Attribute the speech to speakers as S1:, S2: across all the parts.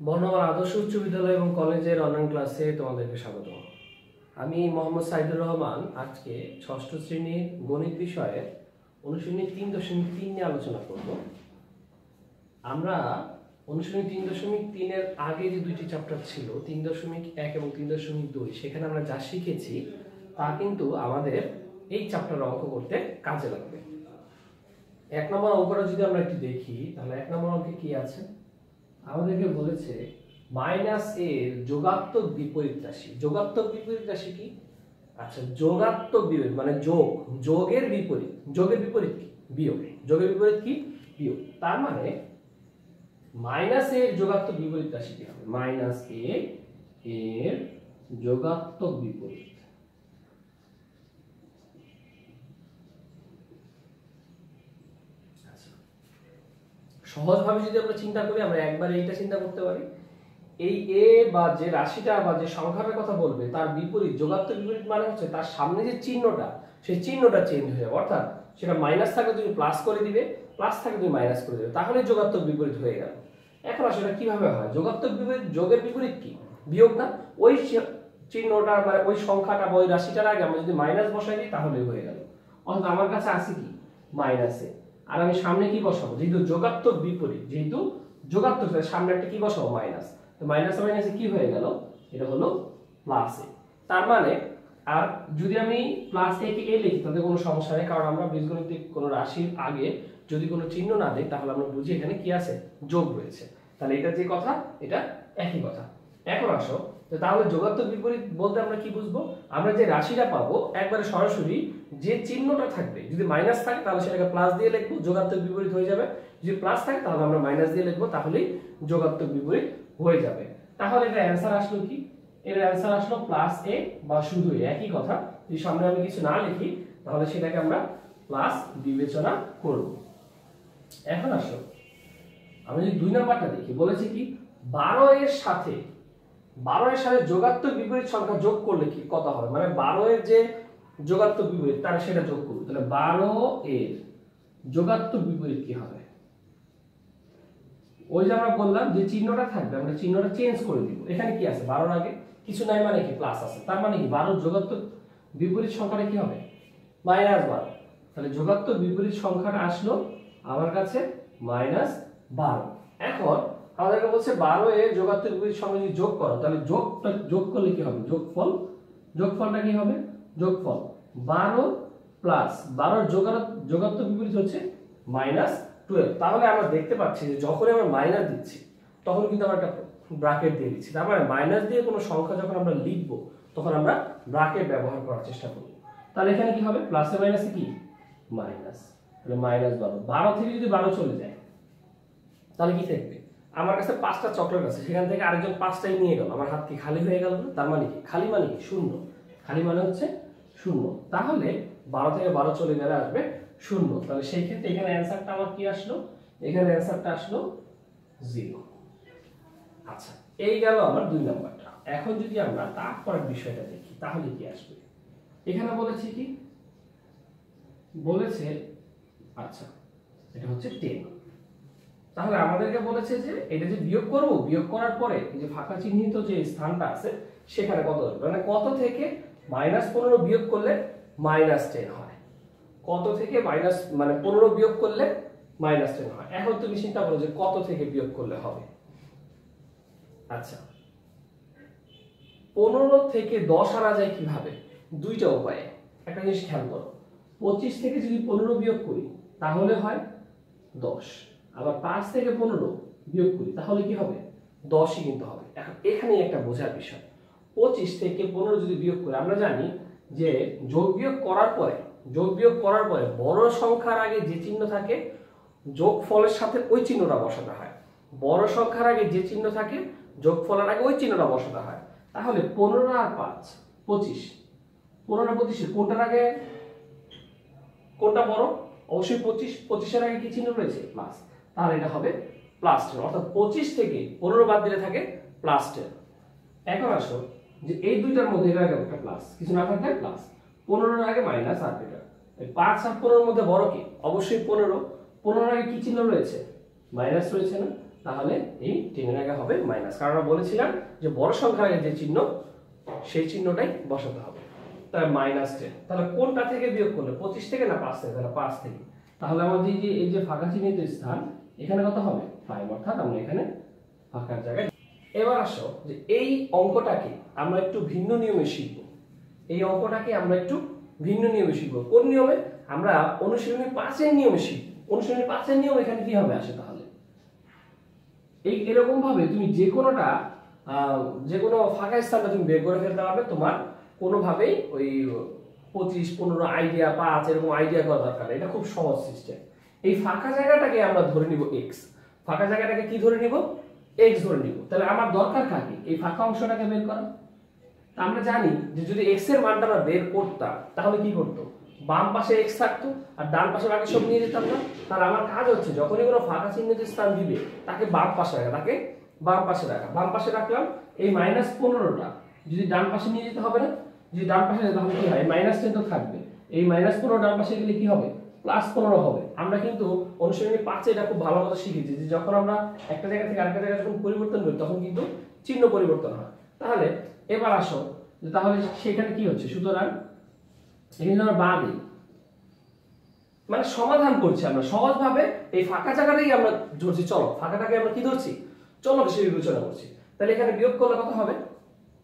S1: বর্ণমালা আদর্শ উচ্চ বিদ্যালয় এবং কলেজের অনলাইন ক্লাসে তোমাদেরকে স্বাগত। আমি মোহাম্মদ সাইদুর রহমান আজকে ষষ্ঠ শ্রেণীর গণিত বিষয়ের অনুশীলনী 3.3 নিয়ে আলোচনা করব। আমরা অনুশীলনী 3.3 এর আগে যে দুইটি চ্যাপ্টার ছিল 3.1 এবং 3.2, সেখানে আমরা যা শিখেছি তা কিন্তু আমাদের এই চ্যাপ্টার অঙ্ক করতে কাজে লাগবে। 1 নম্বর অঙ্কটা যদি আমরা একটু দেখি, তাহলে 1 নম্বর অঙ্কে কি আছে? আমাদেরকে বলেছে মাইনাস এর যোগাত্মক বিপরীত রাশি। যোগাত্মক বিপরীত রাশি কি? আচ্ছা, যোগাত্মক বিপরীত মানে যোগ, যোগের বিপরীত। যোগের বিপরীত কি? বিয়োগ। যোগের বিপরীত কি? বিয়োগ। তার মানে মাইনাস এর যোগাত্মক বিপরীত রাশি কি হবে? মাইনাস এ এর যোগাত্মক বিপরীত। সহজভাবে যদি আমরা চিন্তা করি, আমরা একবার এইটা চিন্তা করতে পারি, এই এ বা যে রাশিটা বা যে সংখ্যাটার কথা বলবে তার বিপরীত, যোগাত্মক বিপরীত মানে হচ্ছে তার সামনে যে চিহ্নটা, সেই চিহ্নটা চেঞ্জ হয়ে যাবে। অর্থাৎ সেটা মাইনাস থাকলে তুমি প্লাস করে দিবে, প্লাস থাকলে তুমি মাইনাস করে দিবে, তাহলে যোগাত্মক বিপরীত হয়ে গেল। এখন আসলে কিভাবে হয়? যোগাত্মক বিপরীত, যোগের বিপরীত কি? বিয়োগ না? ওই চিহ্নটা মানে ওই সংখ্যাটা বা ওই রাশিটার আগে আমরা যদি মাইনাস বসাই দিই তাহলেই হয়ে গেল। অর্থাৎ আমার কাছে আছে কি? মাইনাসে, আর আমি সামনে কি বসাবো? যেহেতু যোগাত্মক বিপরীত, যেহেতু যোগাত্মক, সামনে একটা কি বসাবো? মাইনাস। তো মাইনাসে মাইনাসে কি হয়ে গেল? এটা হলো প্লাসে। তার মানে আর যদি আমি প্লাস এ কে এ লিখি তাতে কোনো সমস্যা নেই, কারণ আমরা বীজগণিতিক কোনো রাশির আগে যদি কোনো চিহ্ন না দিই তাহলে আমরা বুঝি এখানে কি আছে? যোগ রয়েছে। তাহলে এটা যে কথা, এটা একই কথা। এখন আসো, তাহলে যোগাত্মক বিপরীত বলতে আমরা কি বুঝবো? আমরা যে রাশিটা পাবো একবারে সরাসরি যে চিহ্নটা থাকবে, যদি মাইনাস থাকে তাহলে সেটাকে প্লাস দিয়ে লিখবো, যোগাত্মক বিপরীত হয়ে যাবে। যদি প্লাস থাকে তাহলে আমরা মাইনাস দিয়ে লিখবো, তাহলেই যোগাত্মক বিপরীত হয়ে যাবে। তাহলে এটা অ্যান্সার আসলো কি? এর অ্যান্সার আসলো প্লাস এ বা শুধু এ, একই কথা। যদি সামনে আমি কিছু না লিখি তাহলে সেটাকে আমরা প্লাস বিবেচনা করব। এখন আসো, আমি যদি 2 নাম্বারটা দেখি, বলেছে কি 12 এর সাথে যোগাত্মক বিপরীত সংখ্যা যোগ করলে কি কত হবে? মানে 12 এর যে যোগাত্মক বিপরীত তার সেটা যোগ করব। তাহলে 12 এর যোগাত্মক বিপরীত কি হবে? ওই যে আমরা বললাম যে চিহ্নটা থাকবে, আমরা চিহ্নটা চেঞ্জ করে দিব। এখানে কি আছে? 12 এর আগে কিছু নাই মানে কি? প্লাস আছে। তার মানে কি 12 যোগাত্মক বিপরীত সংখ্যাটা কি হবে? -12। তাহলে যোগাত্মক বিপরীত সংখ্যাটা আসলো আমার কাছে -12। এখন আমাদেরকে বলছে 12 এর যোগাত্মক বিপরীত সংখ্যা যদি যোগ করো, তাহলে যোগ করলে কি হবে? যোগফলটা কি হবে? যোগফল 12 প্লাস 12 যোগাত্মক বিপরীত হচ্ছে -12। তাহলে আমরা দেখতে পাচ্ছি যে যখন আমরা মাইনাস দিচ্ছি তখন কিন্তু আমরা একটা ব্র্যাকেট দিয়ে দিচ্ছি। তার মানে মাইনাস দিয়ে কোনো সংখ্যা যখন আমরা লিখবো তখন আমরা ব্র্যাকেট ব্যবহার করার চেষ্টা করব। তাহলে এখানে কি হবে? প্লাসে মাইনাসে কি? মাইনাস। তাহলে -12। 12 থেকে যদি 12 চলে যায় তাহলে কি থাকবে? আমার কাছে 5টা চকলেট আছে, সেখান থেকে আরেকজন 5টাই নিয়ে গেল, আমার হাত কি খালি হয়ে গেল না? তার মানে কি? খালি মানে কি? শূন্য। খালি মানে হচ্ছে শূন্য। তাহলে 12 থেকে 12 চলে গেলে আসবে শূন্য। তাহলে সেই ক্ষেত্রে এখানে অ্যানসারটা আমার কি আসলো? এখানে অ্যানসারটা আসলো 0। আচ্ছা, এই গেল আমার 2 নাম্বারটা। এখন যদি আমরা তারপরের বিষয়টা দেখি তাহলে কি আসবে? এখানে বলেছে কি? বলেছে আচ্ছা এটা হচ্ছে 10। তাহলে আমাদেরকে বলেছে যে এটা যে বিয়োগ করব, বিয়োগ করার পরে এই যে ফাঁকা চিহ্নিত যে স্থানটা আছে সেখানে কত আসবে? মানে কত থেকে -15 বিয়োগ করলে -10 হয়? কত থেকে মানে 15 বিয়োগ করলে -10 হয়? এখন তুমি চিন্তা করো যে কত থেকে বিয়োগ করলে হবে। আচ্ছা, 15 থেকে 10 আনা যায় কিভাবে? দুইটা উপায়ে। একটা জিনিস খেয়াল করো, 25 থেকে যদি 15 বিয়োগ করি তাহলে হয় 10, আবার 5 থেকে 15 বিয়োগ করি তাহলে কি হবে? 10ই কিন্তু হবে। এখন এখানেই একটা বোঝার বিষয়, 25 থেকে 15 যদি বিয়োগ করি, আমরা জানি যে যোগ বিয়োগ করার পরে বড় সংখ্যার আগে যে চিহ্ন থাকে যোগফলের সাথে ওই চিহ্নটা বসাতে হয়। বড় সংখ্যার আগে যে চিহ্ন থাকে যোগফলের আগে ওই চিহ্নটা বসাতে হয়। তাহলে 15 আর 5 25, 15 আর 25 কোনটার আগে কোনটা বড়? অবশ্যই 25। 25 এর আগে কি চিহ্ন রয়েছে? প্লাস। তাহলে এটা হবে +10। অর্থাৎ 25 থেকে 15 বাদ দিলে থাকে +10। এখন আসো যে এই দুইটার মধ্যে এর আগে একটা প্লাস, কিছু না থাকলে প্লাস, 15 এর আগে মাইনাস, আর এটা 5 আর 15 এর মধ্যে বড় কি? অবশ্যই 15। 15 এর আগে কি চিহ্ন রয়েছে? মাইনাস রয়েছে না? তাহলে এই 10 এর আগে হবে মাইনাস, কারণ আমরা বলেছিলাম যে বড় সংখ্যার আগে যে চিহ্ন সেই চিহ্নটাই বসাতে হবে। তাহলে -10, তাহলে কোনটা থেকে বিয়োগ করলে 25 থেকে না 5 থেকে? তাহলে 5 থেকে। তাহলে আমাদের যে এই যে ফাঁকা চিহ্নিত স্থান এখানে কত হবে 5, অর্থাৎ আমরা এখানে ফাঁকার জায়গায়। এবার আসো যে এই অঙ্কটাকে আমরা একটু ভিন্ন নিয়মে শিখব। এই অঙ্কটাকে আমরা একটু ভিন্ন নিয়মে শিখব। কোন নিয়মে? আমরা অনুশীলনী 5 এর নিয়মে শিখব। অনুশীলনী 5 এর নিয়ম এখানে কি হবে আসে? তাহলে এই এরকম ভাবে তুমি যে কোনো ফাঁকা স্থানটা তুমি বের করে ফেলতে পারবে। তোমার কোনোভাবেই ওই 25, 15 আইডিয়া 5 এরকম আইডিয়া করা দরকার নেই। এটা খুব সহজ সিস্টেম। এই ফাঁকা জায়গাটাকে আমরা ধরে নিব x। ফাঁকা জায়গাটাকে কি ধরে নিব? x ধরে নিব। তাহলে আমার দরকার কাকে? এই ফাঁকা অংশটাকে বের করা। আমরা জানি যে যদি x এর মানটা আমরা বের করতাম তাহলে কি করতো? বাম পাশে x থাকতো আর ডান পাশে বাকি সব নিয়ে যেতাম না। তাহলে আমার কাজ হচ্ছে যখনই কোনো ফাঁকা চিহ্নিত স্থান দিবে তাকে বাম পাশে রাখা, তাকে বাম পাশে রাখা। বাম পাশে রাখলাম। এই -15টা যদি ডান পাশে নিয়ে যেতে হবে না? যদি ডান পাশে যেতে হবে কি হয়? -10 তো থাকবে। এই -15 ডান পাশে গেলে কি হবে? +15 হবে। আমরা কিন্তু অনুশীলনী 5 এটা খুব ভালো মতো শিখেছি যে যখন আমরা একটা জায়গা থেকে আরেকটা জায়গায় যখন পরিবর্তন করি তখন কিন্তু চিহ্ন পরিবর্তন হয়। তাহলে এবার আসো যে তাহলে সেখানে কি হচ্ছে? সুতরাং এখানে আমরা বাদ দিই, মানে সমাধান করছি আমরা সহজভাবে। এই ফাঁকা জায়গাটাই আমরা ধরছি, চলো ফাঁকাটাকে আমরা কি ধরছি? চলো হিসেবে বিবেচনা করছি। তাহলে এখানে বিয়োগ করলে কত হবে?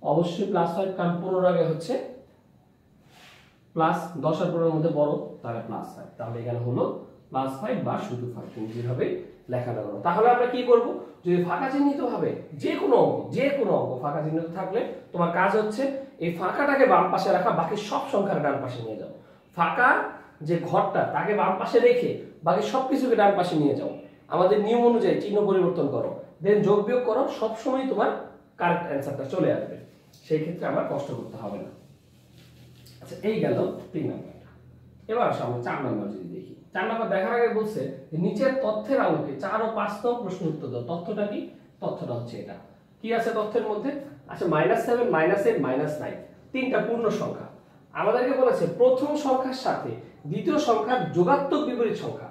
S1: অবশ্যই +5, কারণ 15 আগে হচ্ছে প্লাস 10 আর 15 এর মধ্যে বড়, তাহলে +5। তাহলে এখানে হলো +5 বা শুধু 5, তুমি যেভাবে লেখাটা করো। তাহলে আমরা কি করব? যদি ফাঁকা চিহ্নিত ভাবে যে কোনো অঙ্ক ফাঁকা চিহ্নিত থাকলে তোমার কাজ হচ্ছে এই ফাঁকাটাকে বাম পাশে রাখা, বাকি সব সংখ্যার ডান পাশে নিয়ে যাও। ফাঁকা যে ঘরটা তাকে বাম পাশে রেখে বাকি সবকিছুকে ডান পাশে নিয়ে যাও। আমাদের নিয়ম অনুযায়ী চিহ্ন পরিবর্তন করো, দেন যোগ বিয়োগ করো, সবসময় তোমার কারেক্ট অ্যান্সারটা চলে আসবে। সেই ক্ষেত্রে আমার কষ্ট করতে হবে না। আচ্ছা, এই গেল 3 নাম্বারটা। এবার আসো আমরা 4 নাম্বার যদি দেখি। 4 নাম্বার দেখার আগে বলছে যে নিচের তথ্যের আলোকে 4 ও 5 নং প্রশ্ন উত্তর দাও। তথ্যটা কি? তথ্যটা হচ্ছে এটা। কি আছে তথ্যের মধ্যে? আচ্ছা, -7, -8, -9 তিনটা পূর্ণ সংখ্যা। আমাদেরকে বলেছে প্রথম সংখ্যার সাথে দ্বিতীয় সংখ্যার যোগাত্মক বিপরীত সংখ্যা।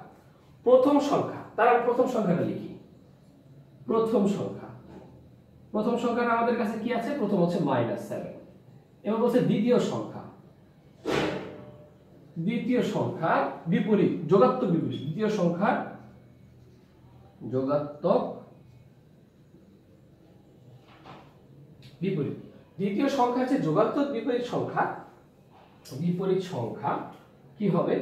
S1: প্রথম সংখ্যা, তার আমি প্রথম সংখ্যাটা লিখি। প্রথম সংখ্যাটা আমাদের কাছে কি আছে? প্রথম হচ্ছে -7। এবার বলছে দ্বিতীয় সংখ্যার বিপরীত, যোগাত্মক বিপরীত। দ্বিতীয় সংখ্যার যোগাত্মক বিপরীত। দ্বিতীয় সংখ্যা হচ্ছে যোগাত্মক বিপরীত সংখ্যা কি হবে?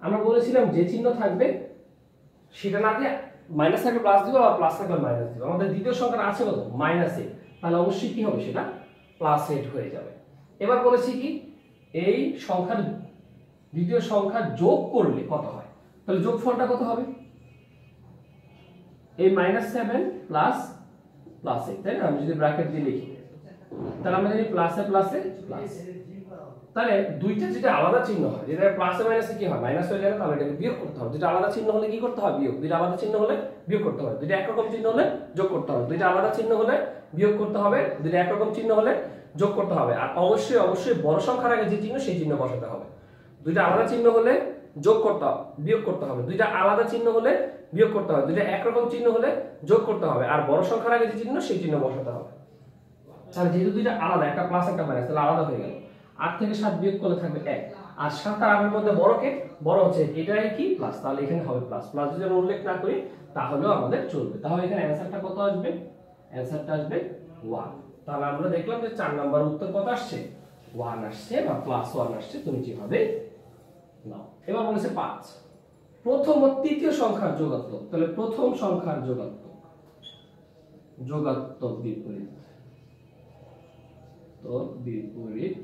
S1: আমরা বলেছিলাম যে চিহ্ন থাকবে সেটা না দিয়ে মাইনাস থাকলে প্লাস দিব, আর প্লাস থাকলে মাইনাস দিব। আমাদের দ্বিতীয় সংখ্যাটা আছে কত? -8, তাহলে অবশ্যই কি হবে? সেটা +8 হয়ে যাবে। এবার বলেছি কি এই সংখ্যার দ্বিতীয় সংখ্যা যোগ করলে কত হয়? তাহলে যোগফলটা কত হবে? এই -7 প্লাস +8, তাই না? আমি যদি ব্র্যাকেট দিয়ে লিখি তাহলে আমরা জানি প্লাসে প্লাসে প্লাস। তাহলে দুইটা যেটা আলাদা চিহ্ন হয়, যেটা প্লাসে মাইনাসে কি হয়? মাইনাস হয়ে যায়, তাহলে এটাকে বিয়োগ করতে হবে। যেটা আলাদা চিহ্ন হলে কি করতে হয়? বিয়োগ। দুইটা আলাদা চিহ্ন হলে বিয়োগ করতে হবে। দুইটা একরকম চিহ্ন হলে যোগ করতে হবে। দুইটা আলাদা চিহ্ন হলে বিয়োগ করতে হবে। দুইটা একরকম চিহ্ন হলে যোগ করতে হবে। আর অবশ্যই বড় সংখ্যার আগে যে চিহ্ন সেই চিহ্ন বসাতে হবে। দুইটা আলাদা চিহ্ন হলে যোগ করতে হবে, বিয়োগ করতে হবে। দুইটা আলাদা চিহ্ন হলে বিয়োগ করতে হবে। দুইটা একরকম চিহ্ন হলে যোগ করতে হবে। আর বড় সংখ্যার আগে যে চিহ্ন সেই চিহ্ন বসাতে হবে। তাহলে যেহেতু দুইটা আলাদা, একটা প্লাস একটা মাইনাস, তাহলে আলাদা হয়ে গেল। 8 থেকে 7 বিয়োগ করলে থাকবে 1। আর 7 আর 8 এর মধ্যে বড় হচ্ছে এটাই কি? প্লাস। তাহলে এখানে হবে প্লাস। প্লাস যদি আমরা উল্লেখ না করি তাহলেও আমাদের চলবে। তাহলে এখানে অ্যানসারটা কত আসবে? অ্যানসারটা আসবে 1। তাহলে আমরা দেখলাম যে 4 নাম্বার উত্তর কত আসছে? 1 আসছে বা +1 আসছে, তুমি যেভাবে নাও। এবার বলেছে 5 প্রথম ও তৃতীয় সংখ্যার যোগাত্মক। তাহলে প্রথম সংখ্যার যোগাত্মক বিপরীত, তো বিপরীত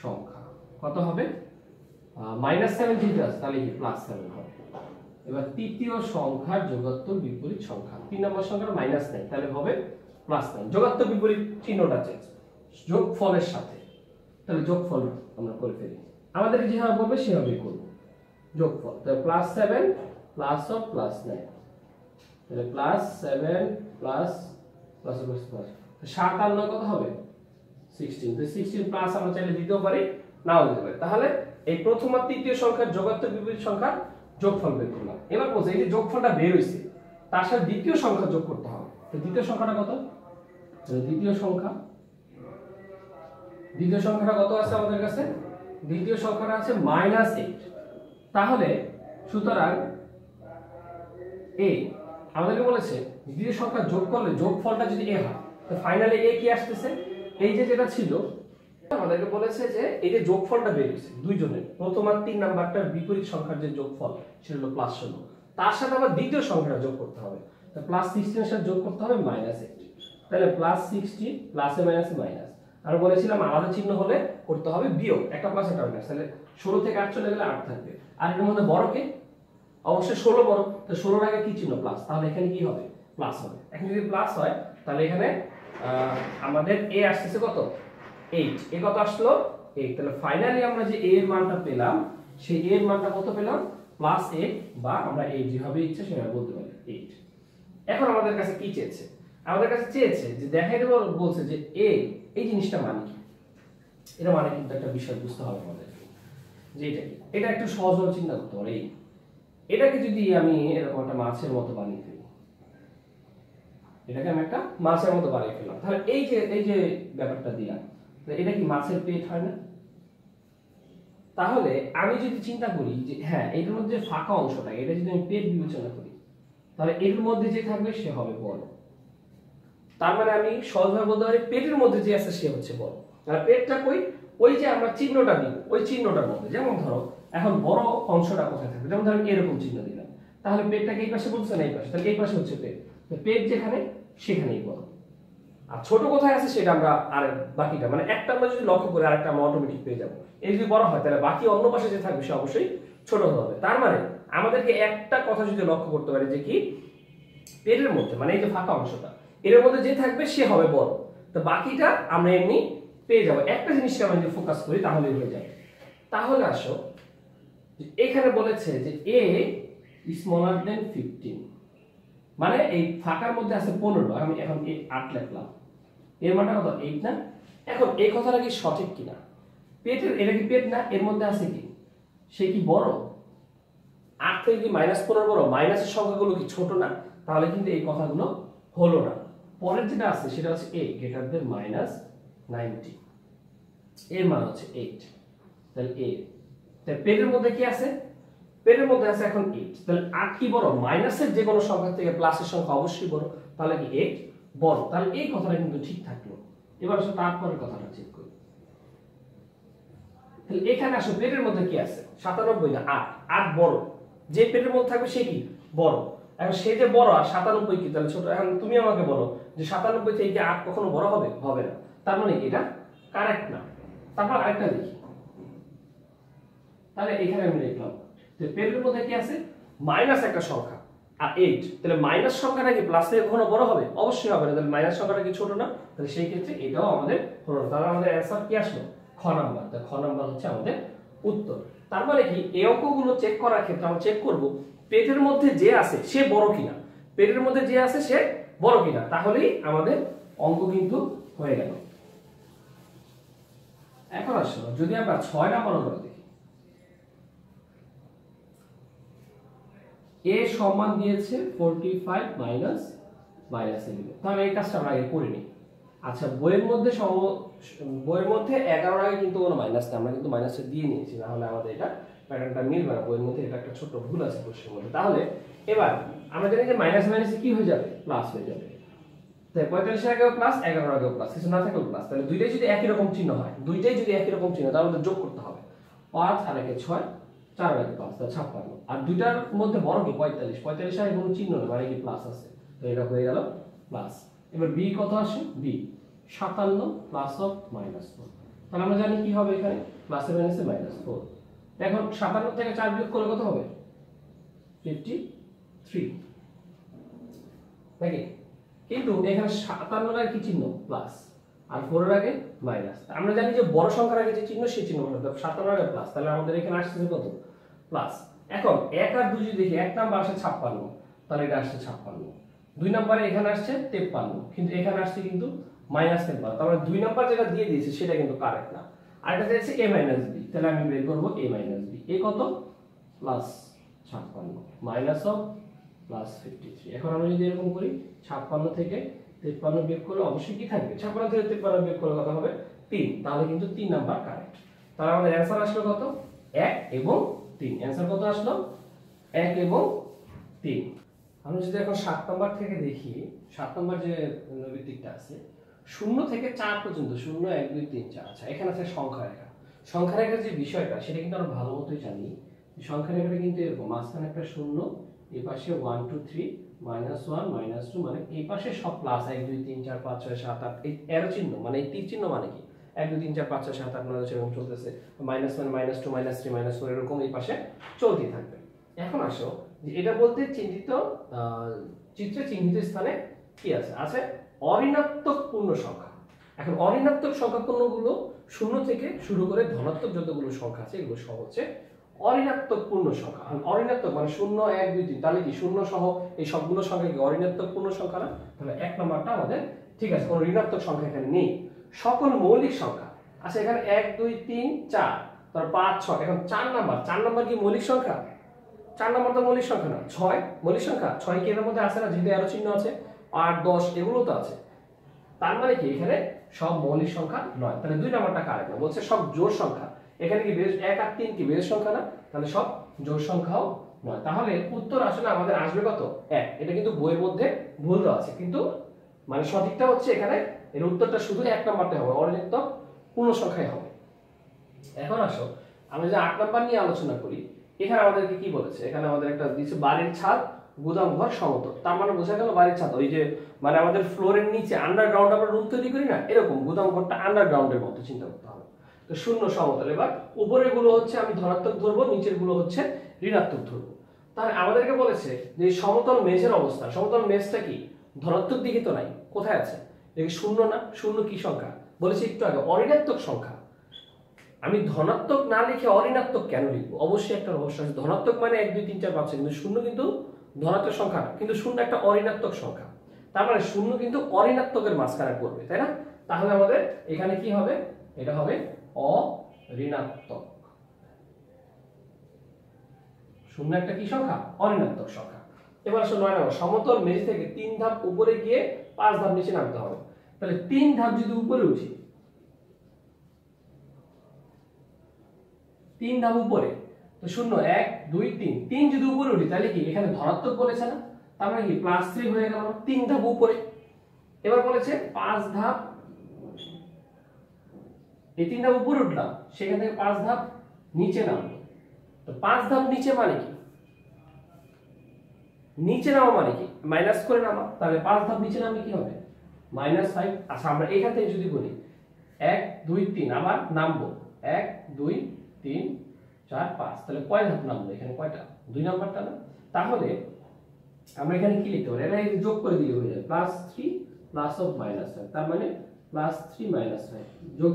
S1: সংখ্যা কত হবে? -7 যেটা আছে তাহলে কি +7 হবে। এবার তৃতীয় সংখ্যার যোগাত্মক বিপরীত সংখ্যা, 3 নম্বর সংখ্যার -9, তাহলে হবে +9। যোগাত্মক বিপরীত চিহ্নটা চেঞ্জ, যোগফলের সাথে। তাহলে যোগফল আমরা করে ফেলি, আমাদের যেভাবে বলবে সেভাবেই করব। যোগফল তাহলে +7 প্লাস +9, তাহলে +7 প্লাস 7 আর 9 কত হবে? 16। তো 16 প্লাস আমরা চাইলে দিতেও পারি, নাও দিতে পারি। তাহলে এই প্রথম আর তৃতীয় সংখ্যার যোগাত্মক বিপরীত সংখ্যার যোগফল বের করলাম। এবার বলছে এই যে যোগফলটা বের হইছে তার সাথে দ্বিতীয় সংখ্যা যোগ করতে হবে। তো দ্বিতীয় সংখ্যাটা কত? দ্বিতীয় সংখ্যাটা কত আছে আমাদের কাছে? দ্বিতীয় সংখ্যাটা আছে -8। তাহলে সুতরাং a আমাদেরকে বলেছে দ্বিতীয় সংখ্যা যোগ করলে যোগফলটা যদি a হয় তো ফাইনালি a কি আসতেছে? এই যে যেটা ছিল আমাদেরকে বলেছে যে এই যে যোগফলটা বের হইছে দুইজনের প্রথম আর 3 নাম্বারটার বিপরীত সংখ্যার যে যোগফল সেটা হলো +16, তার সাথে আবার দ্বিতীয় সংখ্যাটা যোগ করতে হবে। তো +16 এর সাথে যোগ করতে হবে -8। তাহলে +16 প্লাসে মাইনাসে মাইনাস, আর বলেছিলাম আলাদা চিহ্ন হলে করতে হবে বিয়োগ, একটা প্লাস একটা মাইনাস। তাহলে 16 থেকে 8 চলে গেলে 8 থাকবে। আর এর মধ্যে বড় কে? অবশ্যই 16 বড়। তো 16 এর আগে কি চিহ্ন? প্লাস। তাহলে এখানে কি হবে? প্লাস হবে। এখন যদি প্লাস হয় তাহলে এখানে আমাদের a আসছে কত? 8। এ কত আসলো? 8। তাহলে ফাইনালি আমরা যে a এর মানটা পেলাম সেই a এর মানটা কত পেলাম? +8, বা আমরা 8 যেভাবে ইচ্ছে সেভাবে বলতে পারি 8। এখন আমাদের কাছে কি চেয়েছে? আমাদের কাছে চেয়েছে যে দেখাইতে বলছে যে a এই জিনিসটা মানে কি। এটা মানে কিন্তু একটা বিষয় বুঝতে হবে আমাদের, যে এটা কি। এটা একটু সহজভাবে চিন্তা করতে পারি। এটাকে যদি আমি এরকম একটা মাছের মতো বানিয়ে ফেলি, এটাকে আমি একটা মাছের মতো বানিয়ে ফেললাম, তাহলে এই যে ব্যাপারটা দিলাম, এটা কি মাছের পেট হয় না? তাহলে আমি যদি চিন্তা করি যে হ্যাঁ এর মধ্যে ফাঁকা অংশটা, এটা যদি আমি পেট বিবেচনা করি তাহলে এর মধ্যে যে থাকবে সে হবে বড়। তার মানে আমি সহজভাবে বলতে পারি পেটের মধ্যে যে আছে সে হচ্ছে বড়। আর পেটটা কই? ওই যে আমরা চিহ্নটা দিব ওই চিহ্নটার মধ্যে। যেমন ধরো এখন বড় অংশটা কোথায় থাকবে? যেমন ধরো এরকম চিহ্ন দিলাম, তাহলে পেটটাকে এই পাশে বলছে না এই পাশে, তাহলে এই পাশে হচ্ছে পেট। তো পেট যেখানে সেখানেই বড়। আর ছোট কোথায় আছে সেটা আমরা আর বাকিটা মানে একটা আমরা যদি লক্ষ্য করি আরেকটা আমরা অটোমেটিক পেয়ে যাব। এই যদি বড় হয় তাহলে বাকি অন্য পাশে যে থাকবে সে অবশ্যই ছোট হতে হবে। তার মানে আমাদেরকে একটা কথা যদি লক্ষ্য করতে পারি যে কি পেটের মধ্যে মানে এই যে ফাঁকা অংশটা এর মধ্যে যে থাকবে সে হবে বড়। তো বাকিটা আমরা এমনি পেয়ে যাব। একটা জিনিসকে আমরা যদি ফোকাস করি তাহলে হয়ে যায়। তাহলে আসো এখানে বলেছে যে a smaller than 15, মানে এই ফাঁকার মধ্যে আছে 15, আমি এখন 8 লিখলাম, এর মানটা কত? 8 না? এখন এই কথাটা কি সঠিক কিনা? পেটের এটা কি পেট না? এর মধ্যে আছে কি সে কি বড়? 8 থেকে কি -15 বড়? মাইনাসের সংখ্যাগুলো কি ছোট না? তাহলে কিন্তু এই কথাগুলো হলো না। পরের যেটা আছে সেটা হচ্ছে a greater than -90, এর মান হচ্ছে 8। তাহলে a, তাহলে পেটের মধ্যে কি আছে? পেটের মধ্যে আছে এখন 8। তাহলে 8 কি বড়? মাইনাসের যে কোনো সংখ্যা থেকে প্লাসের সংখ্যা অবশ্যই বড়। তাহলে কি 8 বড়? তাহলে এই কথাটা কিন্তু ঠিক থাকলো। এবার আসলে তারপরের কথাটা চেক করি। তাহলে এখানে আসলে পেটের মধ্যে কি আছে? 97 না 8। 8 বড়। যে পেটের মধ্যে থাকবে সে কি বড়। এখন সে যে বড় আর 97 কি তাহলে ছোট। এখন তুমি আমাকে বলো যে 97 থেকে 8 কখনো বড় হবে? হবে না। তার মানে এটা কারেক্ট না। তারপর আরেকটা দেখি। তাহলে এখানে আমি লিখলাম যে পেটের মধ্যে কি আছে? মাইনাস একটা সংখ্যা আর 8। তাহলে মাইনাস সংখ্যাটা কি প্লাস থেকে কখনো বড় হবে? অবশ্যই হবে না। তাহলে মাইনাস সংখ্যাটা কি ছোট না? তাহলে সেই ক্ষেত্রে এটাও আমাদের হলো না। তাহলে আমাদের অ্যানসার কি আসলো? খ নাম্বার। তাহলে খ নাম্বার হচ্ছে আমাদের উত্তর। তার মানে কি এই অঙ্কগুলো চেক করার ক্ষেত্রে আমরা চেক করব পেটের মধ্যে যে আছে সে বড় কিনা। পেটের মধ্যে যে আছে সে বড় কিনা, তাহলেই আমাদের অঙ্ক কিন্তু হয়ে গেল। এখন আসলে যদি আমরা 6 নাম্বার অঙ্ক দেখি, a সমান দিয়েছে 45 মাইনাস -11। তাহলে এই কাজটা আমরা আগে করে নিই। আচ্ছা বইয়ের মধ্যে 11 আগে কিন্তু কোনো মাইনাস না, আমরা কিন্তু মাইনাসটা দিয়ে নিয়েছি, না হলে আমাদের এটা প্যাটার্নটা মিলবে না। বইয়ের মধ্যে এটা একটা ছোট ভুল আছে প্রশ্নের মধ্যে। তাহলে এবার আমরা জানি যে মাইনাস মাইনাসে কি হয়ে যাবে? প্লাস হয়ে যাবে। তাই 45 এর আগেও প্লাস 11 এর আগেও প্লাস, কিছু না থাকলেও প্লাস। তাহলে দুইটাই যদি একই রকম চিহ্ন হয়, দুইটাই যদি একই রকম চিহ্ন তাহলে যোগ করতে হবে। 5 আর 1 6, 4 আর 1 5, তাহলে 56। আর দুইটার মধ্যে বড় কি 45? 45 এর কোনো চিহ্ন নেই, মানে কি প্লাস আছে। তো এটা হয়ে গেল প্লাস। এবার b কত আসে? b 57 plus of -4। তাহলে আমরা জানি কি হবে এখানে? প্লাসে মাইনাসে -4। এখন 57 থেকে 4 বিয়োগ করলে কত হবে? 53 নাকি? কিন্তু এখানে 57 এর কি চিহ্ন? প্লাস, আর 4 এর আগে মাইনাস। আমরা জানি যে বড় সংখ্যার আগে যে চিহ্ন সেই চিহ্ন হবে। 57 এর আগে প্লাস, তাহলে আমাদের এখানে আসছে কত? প্লাস। এখন 1 আর 2 যদি দেখি, 1 নাম্বার আসে 56, তাহলে এটা আসছে 56। 2 নম্বরে এখানে আসছে 53, কিন্তু এখানে আসছে কিন্তু -53। তাহলে 2 নাম্বার যেটা দিয়ে দিয়েছে সেটা কিন্তু কারেক্ট না। আর এটা দিয়েছে a - b, তাহলে আমি বের করব a - b। a কত? Plus 56 minus of plus 53। এখন আমরা যদি এরকম করি 56 থেকে 53 বিয়োগ করলে অবশ্যই কি থাকবে, 56 থেকে 53 বিয়োগ করলে কত হবে 3, তাহলে কিন্তু 3 নাম্বার কারেক্ট। তাহলে আমাদের অ্যানসার আসলো কত 1 এবং 3। অ্যানসার কত আসলো 1 এবং 3। আমরা যদি এখন 7 নাম্বার থেকে দেখি, 7 নাম্বার যে নৈর্ব্যক্তিকটা আছে 0 থেকে 4 পর্যন্ত 0 1 2 3 4। আচ্ছা এখানে আছে সংখ্যা রেখা। সংখ্যা রেখার যে বিষয়টা সেটা কিন্তু আমরা ভালো মতোই জানি। সংখ্যা রেখাটা কিন্তু এরকম, মাঝখানে একটা 0, এই পাশে 1 2 3 -1 -2, মানে এই পাশে সব প্লাস 1 2 3 4 5 6 7 8, এই এরো চিহ্ন মানে এই তীর চিহ্ন মানে কি 1 2 3 4 5 6 7 8 9 10 এরকম চলতেছে, -1 -2 -3 -4 এরকম এই পাশে চলতেই থাকবে। এখন আসো যে এটা বলতে চিহ্নিত চিত্রে চিহ্নিত স্থানে কি আছে, আছে অঋণাত্মক পূর্ণ সংখ্যা। এখন অঋণাত্মক সংখ্যা পূর্ণগুলো 0 থেকে শুরু করে ধনাত্মক যতগুলো সংখ্যা আছে এগুলো সব হচ্ছে অঋণাত্মক পূর্ণ সংখ্যা। অঋণাত্মক মানে 0 1 2 3, তাহলে কি 0 সহ এই সবগুলো সংখ্যা কি অঋণাত্মক পূর্ণ সংখ্যা না? তাহলে 1 নম্বরটা আমাদের ঠিক আছে, কোনো ঋণাত্মক সংখ্যা এখানে নেই। সকল মৌলিক সংখ্যা আচ্ছা, এখানে 1 2 3 4, তারপর 5 6। এখন 4 নাম্বার কি মৌলিক সংখ্যা? 4 নাম্বার তো মৌলিক সংখ্যা না। 6 মৌলিক সংখ্যা, 6 কি এর মধ্যে আছে না, যেহেতু এরো চিহ্ন আছে, 8 10 এগুলো তো আছে। তার মানে কি এখানে সব মৌলিক সংখ্যা নয়। তাহলে 2 নাম্বারটা কারেক্ট না, বলছে সব জোড় সংখ্যা। এখানে কি 1 আর 3 কি বেজ সংখ্যা না? তাহলে সব জোড় সংখ্যাও নয়। তাহলে উত্তর আসলে আমাদের আসবে কত 1। এটা কিন্তু বইয়ের মধ্যে ভুল দেওয়া আছে, কিন্তু মানে সঠিকটা হচ্ছে এখানে এর উত্তরটা শুধু 1 নাম্বারটা হবে, অঋণাত্মক পূর্ণ সংখ্যাই হবে। এখন আসো আমরা যে 8 নাম্বার নিয়ে আলোচনা করি, এখানে আমাদেরকে কি বলেছে, এখানে আমাদের একটা দিয়েছে বাড়ির ছাদ গুদাম ঘর সমতল। তার মানে বোঝা গেল বাড়ির ছাদ ওই যে মানে আমাদের ফ্লোরের নিচে আন্ডারগ্রাউন্ড আমরা রুম তৈরি করি না, এরকম গুদাম ঘরটা আন্ডারগ্রাউন্ডের মতো চিন্তা করতে হবে। তো 0 সমতল। এবার উপরের গুলো হচ্ছে আমি ধনাত্মক ধরবো, নিচের গুলো হচ্ছে ঋণাত্মক ধরবো। তাহলে আমাদেরকে বলেছে যে সমতল মেঝের অবস্থা, সমতল মেঝটা কি ধনাত্মক দিকে তো নাই, কোথায় আছে? দেখি 0 না, 0 কি সংখ্যা বলেছি একটু আগে, অঋণাত্মক সংখ্যা। আমি ধনাত্মক না লিখে অঋণাত্মক কেন লিখবো? অবশ্যই একটা রহস্য আছে। ধনাত্মক মানে 1 2 3 4 5, কিন্তু 0 কিন্তু ধনাত্মক সংখ্যা, কিন্তু 0 একটা অঋণাত্মক সংখ্যা। তার মানে 0 কিন্তু অঋণাত্মকের মাঝখানে পড়বে, তাই না? তাহলে আমাদের এখানে কি হবে, এটা হবে অঋণাত্মক। 0 একটা কি সংখ্যা? অঋণাত্মক সংখ্যা। এবার আসলে 9 নম্বর, সমতল মেঝে থেকে 3 ধাপ উপরে গিয়ে 5 ধাপ নিচে নামতে হবে। তাহলে 3 ধাপ যদি উপরে উঠি, 3 ধাপ উপরে, তো 0 1 2 3, 3 যদি উপরে উঠি তাহলে কি এখানে ধনাত্মক বলেছে না, তার মানে কি +3 হয়ে গেল 3 ধাপ উপরে। এবার বলেছে 5 ধাপ, এই 3 ধাপ উপরে উঠলাম, সেখান থেকে 5 ধাপ নিচে নামবো। তো 5 ধাপ নিচে মানে কি, নিচে নামা মানে কি মাইনাস করে নামা, তাহলে 5 ধাপ নিচে নামলে কি হবে -5। আচ্ছা আমরা এখান থেকে যদি বলি 1 2 3 আবার নামবো 1 2 3 4 5, তাহলে কয় ধাপ নামবো? এখানে কয়টা? 2 নাম্বারটা না? তাহলে আমরা এখানে কি লিখতে পারি, এটা যোগ করে দিলে হয়ে যায় +3 প্লাস অফ -5। তার মানে +3 -5 যোগ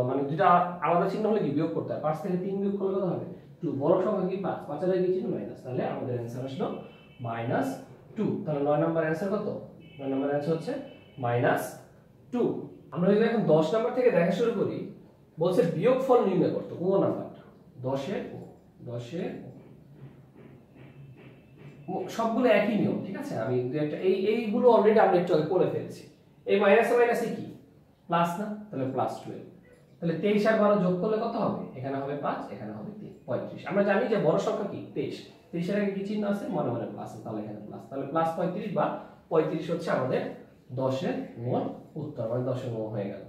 S1: মানে দুটো আলাদা চিহ্ন হলে কি বিয়োগ করতে হয়, 5 থেকে 3 বিয়োগ করলে কত হবে 2। বড় সংখ্যা কি 5, 5 এর আগে কি ছিল মাইনাস, তাহলে আমাদের आंसर আসলো -2। তাহলে 9 নাম্বার आंसर কত? 9 নাম্বার आंसर হচ্ছে -2। আমরা যদি এখন 10 নাম্বার থেকে দেখা শুরু করি, বলছে বিয়োগফল নির্ণয় করতে। ও নাম্বারটা 10 এর সবগুলো একই নিয়ম, ঠিক আছে? আমি একটা এইগুলো অলরেডি আমরা একটু আগে করে ফেলেছি। এই মাইনাসে মাইনাসে কি প্লাস না, তাহলে +12। তাহলে 23 আর 12 যোগ করলে কত হবে? এখানে হবে 5, এখানে হবে 3, 35। আমরা জানি যে বড় সংখ্যা কি 23, 23 এর আগে কি চিহ্ন আছে, মনে মনে প্লাস, তাহলে এখানে প্লাস, তাহলে +35 বা 35 হচ্ছে আমাদের 10 এর মোট উত্তর, মানে 10 এর মোট হয়ে গেল।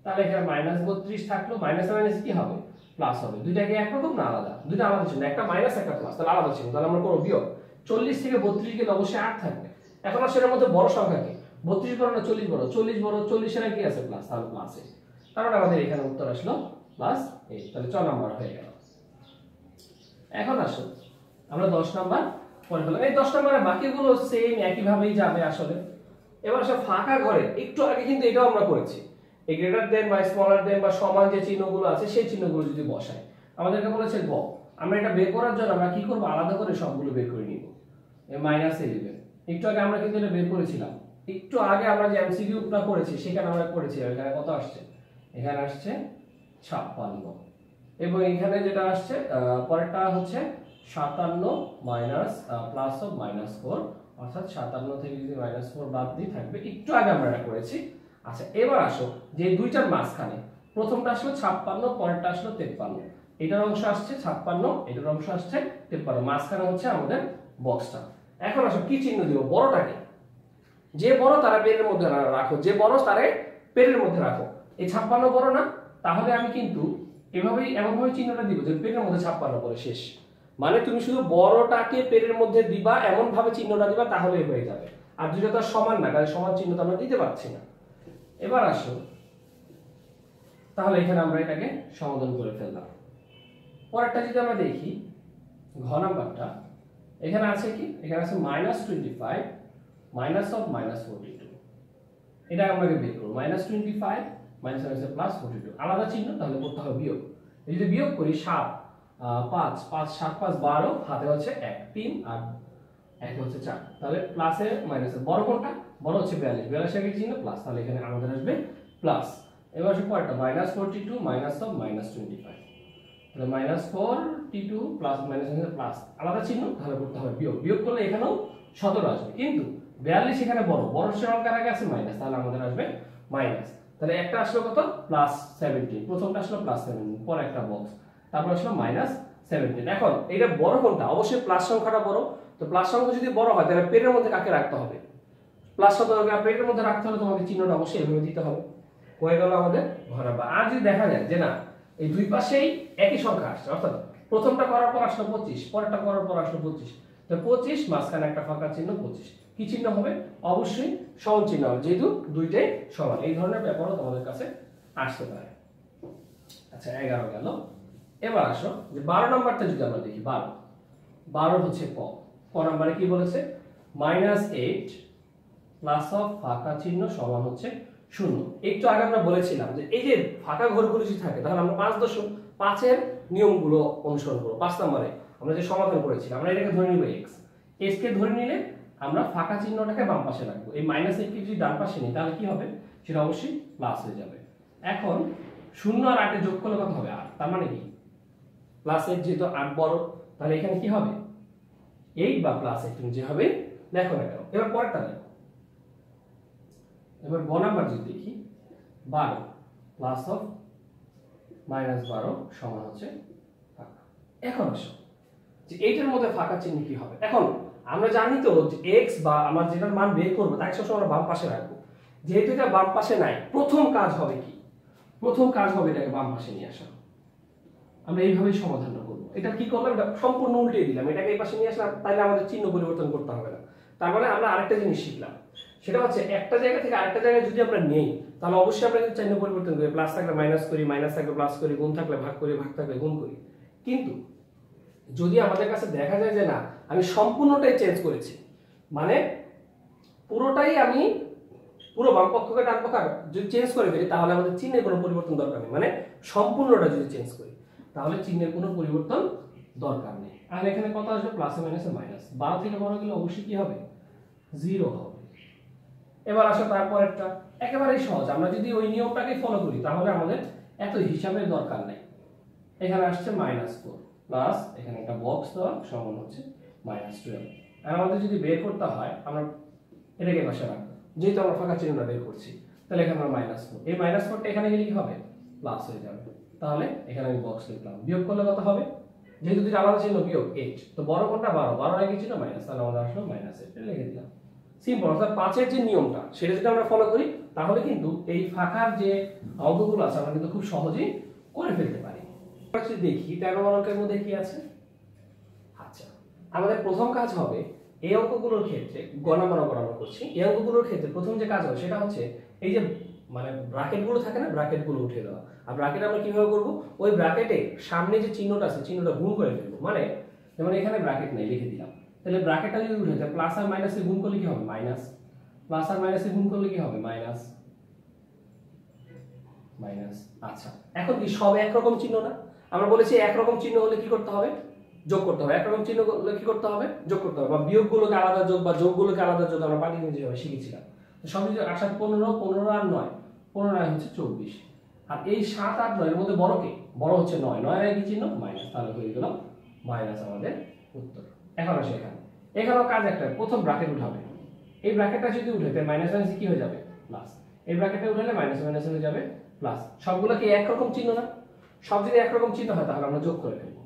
S1: তাহলে এখানে -32 থাকলো, মাইনাসে মাইনাসে কি হবে প্লাস হবে। দুইটা কি একরকম না আলাদা? দুইটা আলাদা ছিল, একটা মাইনাস একটা প্লাস, তাহলে আলাদা ছিল, তাহলে আমরা করব বিয়োগ। 40 থেকে 32 গেলে অবশ্যই 8 থাকবে। এখন আর সেটার মধ্যে বড় সংখ্যা কি 32 বড় না 40 বড়? 40 বড়, 40 এর কি আছে প্লাস, তাহলে প্লাস আছে। তাহলে আমাদের এখানে উত্তর আসলো +8, তাহলে 6 নাম্বার হয়ে গেল। এখন আসো আমরা 10 নাম্বার পড়ে ফেললাম। এই 10 নাম্বারে বাকিগুলো সেম একই ভাবেই যাবে আসলে। এবার আসলে ফাঁকা ঘরে একটু আগে কিন্তু এটাও আমরা করেছি, এই গ্রেটার দেন বা স্মলার দেন বা সমান যে চিহ্নগুলো আছে সেই চিহ্নগুলো যদি বসাই, আমাদেরকে বলেছে গ। আমরা এটা বের করার জন্য আমরা কি করব, আলাদা করে সবগুলো বের করে নিব। -11 একটু আগে আমরা কিন্তু এটা বের করেছিলাম, একটু আগে আমরা যে এমসিকিউটা করেছি সেখানে আমরা করেছি। এখানে কত আসছে? এখানে আসছে 56, এবং এখানে যেটা আসছে পরেরটা হচ্ছে 57 মাইনাস প্লাস অফ -4, অর্থাৎ 57 থেকে যদি -4 বাদ দিই থাকবে, একটু আগে আমরা এটা করেছি। আচ্ছা এবার আসো যে দুইটার মাঝখানে প্রথমটা আসলো 56, পরেরটা আসলো 53, এটার অংশ আসছে 56, এটার অংশ আসছে 53, মাঝখানে হচ্ছে আমাদের বক্সটা। এখন আসো কি চিহ্ন দিব? বড়টাকে, যে বড় তারা পেনের মধ্যে রাখো, যে বড় তারে পেনের মধ্যে রাখো। এই 56 বড় না, তাহলে আমি কিন্তু এভাবেই এমনভাবে চিহ্নটা দিব যে পেনের মধ্যে 56 পরে শেষ। মানে তুমি শুধু বড়টাকে পেনের মধ্যে দিবা, এমন ভাবে চিহ্নটা দিবা, তাহলেই হয়ে যাবে। আর দুইটা তো সমান না, কারণ সমান চিহ্ন তো আমরা দিতে পারছি না। এবার আসো তাহলে এখানে আমরা এটাকে সমাধান করে ফেললাম। পরেরটা যদি আমরা দেখি ঘ নাম্বারটা, এখানে আছে কি? এখানে আছে -25 মাইনাস অফ -42, এটা আমাকে বের করব। -25 মাইনাস আছে +42, আলাদা চিহ্ন, তাহলে করতে হবে বিয়োগ। এই যদি বিয়োগ করি 7 5 5 7 5 12, হাতে হচ্ছে 1 3 আর 1 হচ্ছে 4, তাহলে প্লাসে মাইনাসে বড় কোনটা? বড় হচ্ছে 42, 42 এর চিহ্ন প্লাস, তাহলে এখানে আমাদের আসবে প্লাস। এবার আসে পরেরটা -42 মাইনাস অফ -25, তাহলে -42 প্লাস মাইনাস প্লাস, আলাদা চিহ্ন, তাহলে করতে হবে বিয়োগ। বিয়োগ করলে এখানেও 17 আসবে, কিন্তু 42 এখানে বড়, বড় সংখ্যার আগে আছে মাইনাস, তাহলে আমাদের আসবে মাইনাস। তাহলে একটা আসলো কত? +17, প্রথমটা আসলো +17, পরে একটা বক্স, তারপর আসলো -17। এখন এটা বড় কোনটা? অবশ্যই প্লাস সংখ্যাটা বড়। তো প্লাস সংখ্যা যদি বড় হয় তাহলে পেটের মধ্যে কাকে রাখতে হবে? প্লাস সংখ্যাকে পেটের মধ্যে রাখতে হলে তোমাকে চিহ্নটা অবশ্যই এভাবে দিতে হবে। হয়ে গেল আমাদের ঘরাবা। আর যদি দেখা যায় যে না এই দুই পাশেই একই সংখ্যা আসছে, অর্থাৎ প্রথমটা করার পর আসলো 25, পরেরটা করার পর আসলো 25, তো 25 মাঝখানে একটা ফাঁকা চিহ্ন 25, কি চিহ্ন হবে? অবশ্যই সমান চিহ্ন হবে, যেহেতু দুইটাই সমান। এই ধরনের ব্যাপারও তোমাদের কাছে আসতে পারে। আচ্ছা 11 গেল। এবার আসো যে 12 নাম্বারটা যদি আমরা দেখি, 12 হচ্ছে ক নাম্বারে কি বলেছে? -8 প্লাস অফ ফাঁকা চিহ্ন সমান হচ্ছে 0। একটু আগে আমরা বলেছিলাম যে এই যে ফাঁকা ঘরগুলো যদি থাকে তাহলে আমরা 5.5 এর নিয়মগুলো অনুসরণ করব। 5 নম্বরে আমরা যে সমাধান করেছিলাম, আমরা এটাকে ধরে নিব x, x কে ধরে নিলে আমরা ফাঁকা চিহ্নটাকে বাম পাশে রাখবো। এই -8 কে যদি ডান পাশে নিই তাহলে কি হবে? সেটা অবশ্যই প্লাস হয়ে যাবে। এখন 0 আর 8 এর যোগ করলে কত হবে? 8, তার মানে কি +8 যেহেতু 8 বড়, তাহলে এখানে কি হবে? 8 বা +8 তুমি যে হবে দেখো না কেন। এবার পরেরটা দেখো, এবার গ নাম্বার যদি দেখি 12 প্লাস অফ -12 সমান হচ্ছে ফাঁকা। এখন আসো যে এইটার মধ্যে ফাঁকা চিহ্ন কি হবে? এখন আমরা জানি তো যে x বা আমরা যেটার মান বের করব তাকে সবসময় আমরা বাম পাশে রাখবো। যেহেতু এটা বাম পাশে নাই, প্রথম কাজ হবে কি? প্রথম কাজ হবে এটাকে বাম পাশে নিয়ে আসা। আমরা এইভাবেই সমাধানটা করব। এটা কি করলাম? এটা সম্পূর্ণ উল্টে দিলাম, এটাকে এই পাশে নিয়ে আসলাম, তাহলে আমাদের চিহ্ন পরিবর্তন করতে হবে না। তার মানে আমরা আরেকটা জিনিস শিখলাম, সেটা হচ্ছে একটা জায়গা থেকে আরেকটা জায়গায় যদি আমরা নেই তাহলে অবশ্যই আমরা কিন্তু চিহ্ন পরিবর্তন করি। প্লাস থাকলে মাইনাস করি, মাইনাস থাকলে প্লাস করি, গুণ থাকলে ভাগ করি, ভাগ থাকলে গুণ করি। কিন্তু যদি আমাদের কাছে দেখা যায় যে না আমি সম্পূর্ণটাই চেঞ্জ করেছি, মানে পুরোটাই আমি পুরো বাম পক্ষকে ডান পক্ষ যদি চেঞ্জ করে ফেলি তাহলে আমাদের চিহ্নের কোনো পরিবর্তন দরকার নেই। মানে সম্পূর্ণটা যদি চেঞ্জ করি তাহলে চিহ্নের কোনো পরিবর্তন দরকার নেই। আর এখানে কত আসবে? প্লাসে মাইনাসে মাইনাস। 12 থেকে বড় গেলে অবশ্যই কি হবে? 0 হবে। এবার আসো তারপরেরটা, একেবারেই সহজ। আমরা যদি ওই নিয়মটাকে ফলো করি তাহলে আমাদের এত হিসাবের দরকার নেই। এখানে আসছে -4 প্লাস এখানে একটা বক্স দেওয়া সমান হচ্ছে -12। আর আমাদের যদি বের করতে হয় আমরা এটাকে পাশে রাখবো, যেহেতু আমরা ফাঁকা চিহ্নটা বের করছি, তাহলে এখানে আমরা -4, এই -4টা এখানে গেলে কি হবে? প্লাস হয়ে যাবে। তাহলে এখানে আমি বক্স লিখলাম। বিয়োগ করলে কত হবে? যেহেতু দুটো আলাদা চিহ্ন বিয়োগ 8, তো বড় কোনটা? 12, 12 একই চিহ্ন মাইনাস, তাহলে আমাদের আসলে -8 এটা লিখে দিলাম। সিম্পল। অর্থাৎ 5 এর যে নিয়মটা সেটা যদি আমরা ফলো করি তাহলে কিন্তু এই ফাঁকার যে অঙ্কগুলো আছে আমরা কিন্তু খুব সহজেই করে ফেলতে পারি। আমরা যদি দেখি 13 অঙ্কের মধ্যে কি আছে। আচ্ছা আমাদের প্রথম কাজ হবে এই অঙ্কগুলোর ক্ষেত্রে, গ নাম্বার অঙ্ক আমরা করছি, এই অঙ্কগুলোর ক্ষেত্রে প্রথম যে কাজ হবে সেটা হচ্ছে এই যে মানে ব্র্যাকেটগুলো থাকে না, ব্র্যাকেটগুলো উঠিয়ে দেওয়া। আর ব্র্যাকেট আমরা কিভাবে করব? ওই ব্র্যাকেটে সামনে যে চিহ্নটা আছে চিহ্নটা গুণ করে ফেলবো। মানে যেমন এখানে ব্র্যাকেট নাই, লিখে দিলাম, তাহলে ব্র্যাকেটটা যদি উঠে যায় প্লাস আর মাইনাসে গুণ করলে কি হবে? মাইনাস। প্লাস আর মাইনাসে গুণ করলে কি হবে? Minus minus. আচ্ছা এখন কি সব একরকম চিহ্ন না? আমরা বলেছি একরকম চিহ্ন হলে কি করতে হবে? যোগ করতে হবে। একরকম চিহ্ন হলে কি করতে হবে? যোগ করতে হবে। বা বিয়োগগুলোকে আলাদা যোগ বা যোগগুলোকে আলাদা যোগ আমরা পাটিগণিতে যেভাবে শিখেছিলাম। তো সব কিছু 8 15, 15 আর 9, 15 হচ্ছে 24। আর এই 7 8 9 এর মধ্যে বড় কে? বড় হচ্ছে 9, 9 এর কি চিহ্ন? মাইনাস, তাহলে হয়ে গেল মাইনাস আমাদের উত্তর। এখন আসে এখানেও কাজ একটা, প্রথম ব্র্যাকেট উঠাবে, এই ব্র্যাকেটটা যদি উঠে তাহলে মাইনাস মাইনাস কি হয়ে যাবে প্লাস, এই ব্র্যাকেটটা উঠালে মাইনাস মাইনাস হয়ে যাবে প্লাস। সবগুলো কি একরকম চিহ্ন না? সব যদি একরকম চিহ্ন হয় তাহলে আমরা যোগ করে ফেলবো।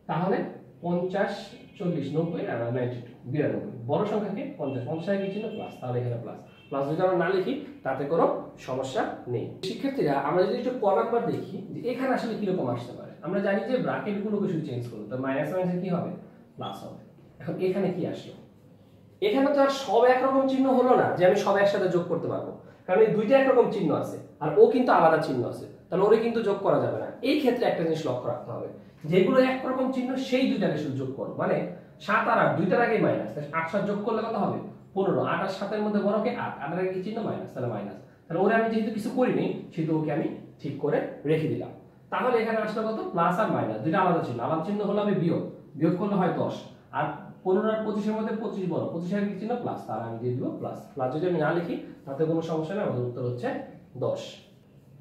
S1: তাহলে 50 40 90 আর 92 92, বড় সংখ্যাকে 50 50 কি চিহ্ন প্লাস, তাহলে এখানে প্লাস প্লাস যদি আমরা না লিখি তাতে কোনো সমস্যা নেই। শিক্ষার্থীরা আমরা যদি একটু ক নাম্বার দেখি যে এখানে আসলে কিরকম আসতে পারে। আমরা জানি যে ব্র্যাকেট গুলোকে শুধু চেঞ্জ করবো, তো মাইনাস মাইনাসে কি হবে প্লাস হবে। এখন এখানে কি আসলো, এখানে তো আর সব একরকম চিহ্ন হলো না যে আমি সব একসাথে যোগ করতে পারবো, কারণ এই দুইটা একরকম চিহ্ন আছে আর ও কিন্তু আলাদা চিহ্ন আছে, তাহলে ওরে কিন্তু যোগ করা যাবে না। এই ক্ষেত্রে একটা জিনিস লক্ষ্য রাখতে হবে, যেগুলো একরকম চিহ্ন সেই দুইটাকে শুধু যোগ করো, মানে 7 আর 8 দুইটার আগে মাইনাস, 8 7 যোগ করলে কত হবে 15, 8 আর 7 এর মধ্যে বড়কে 8, 8 এর আগে কি চিহ্ন মাইনাস, তাহলে মাইনাস। তাহলে ওরে আমি যেহেতু কিছু করিনি সেহেতু ওকে আমি ঠিক করে রেখে দিলাম। তাহলে এখানে আসলে কত প্লাস আর মাইনাস দুইটা আলাদা চিহ্ন, আলাদা চিহ্ন হলো আমি বিয়োগ, বিয়োগ করলে হয় 10, আর 15 আর 25 এর মধ্যে 25 বড়, 25 এর কি চিহ্ন প্লাস, তার আমি দিয়ে দিব প্লাস। প্লাস যদি আমি না লিখি তাতে কোনো সমস্যা নেই, আমাদের উত্তর হচ্ছে 10।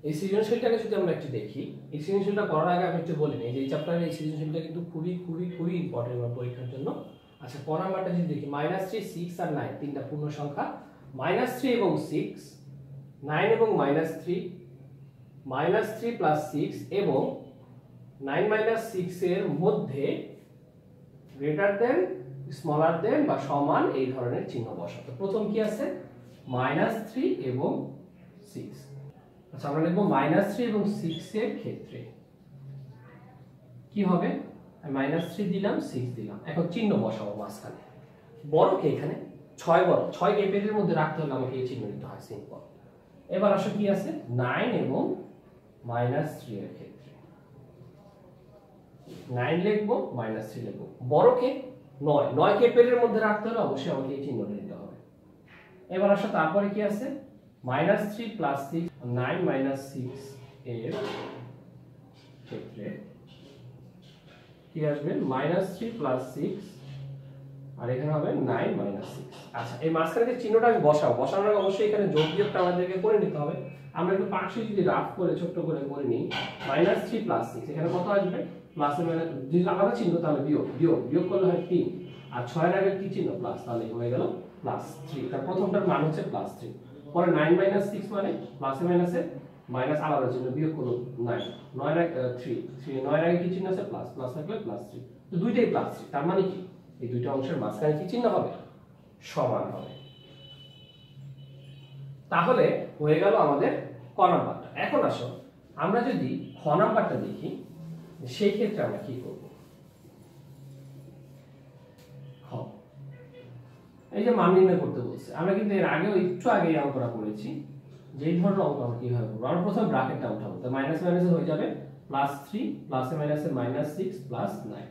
S1: এই সৃজনশীলটাকে যদি আমরা একটু দেখি, এই সৃজনশীলটা করার আগে আমি একটু বলি যে এই চ্যাপ্টারের এই সৃজনশীলটা কিন্তু খুবই খুবই খুবই ইম্পর্টেন্ট আমার পরীক্ষার জন্য। আচ্ছা ক নাম্বারটা যদি দেখি, -3 6 আর 9 তিনটা পূর্ণ সংখ্যা, -3 এবং 6, 9 এবং -3, -3 প্লাস 6 এবং 9 6 এর মধ্যে গ্রেটার দেন স্মলার দেন বা সমান এই ধরনের চিহ্ন বসাতে। প্রথম কি আছে -3 এবং 6। আচ্ছা আমরা লিখব -3 এবং 6 এর ক্ষেত্রে কি হবে, -3 দিলাম 6 দিলাম, এখন চিহ্ন বসাবো মাঝখানে। বড় কে এখানে 6 বড়, 6 কে পেজের মধ্যে রাখতে হলে আমাকে এই চিহ্ন দিতে হয়, সিম্পল। এবার আসো কি আছে 9 এবং -3 এর ক্ষেত্রে 9 লিখবো -3 লিখবো। বড় কে 9, 9 কে পেজের মধ্যে রাখতে হলে অবশ্যই আমাকে এই চিহ্নটা দিতে হবে। এবার আসো তারপরে কি আছে -3 প্লাস 6, 9 6 এর ক্ষেত্রে কি আসবে -3 প্লাস 6 আর এখানে হবে 9 6। আচ্ছা এই মাঝখানে যে চিহ্নটা আমি বসানোর আগে অবশ্যই এখানে যোগ বিয়োগটা আমাদেরকে করে নিতে হবে। আমরা একটু পাশে যদি রাফ করে ছোট করে করে নিই, -3 প্লাস 6 এখানে কত আসবে প্লাস এর মানে যদি আলাদা চিহ্ন তাহলে বিয়োগ, বিয়োগ বিয়োগ করলে হয় 3, আর 6 এর আগে কি চিহ্ন প্লাস, তাহলে হয়ে গেল +3। তার প্রথমটার মান হচ্ছে +3, পরে 9 6 মানে প্লাসে মাইনাসে মাইনাস আলাদা চিহ্ন, বিয়োগ করলো 9, 9 এর 3, 9 এর আগে কি চিহ্ন আছে প্লাস, প্লাস থাকলে +3, তো দুইটাই +3, তার মানে কি এই দুইটা অংশের মাঝখানে কি চিহ্ন হবে সমান হবে। তাহলে হয়ে গেল আমাদের ক নাম্বারটা। এখন আসো আমরা যদি খ নাম্বারটা দেখি, সেই ক্ষেত্রে আমরা কি করব। এই যে মান নির্ণয় করতে বলছে, আমরা কিন্তু এর আগেও একটু আগে এই অঙ্কটা করেছি, যে এই ধরনের অঙ্ক আমরা কিভাবে করব। আমরা প্রথমে ব্র্যাকেটটা উঠাবো, তো মাইনাস মাইনাসে হয়ে যাবে +3, প্লাসে মাইনাসে -6 প্লাস 9।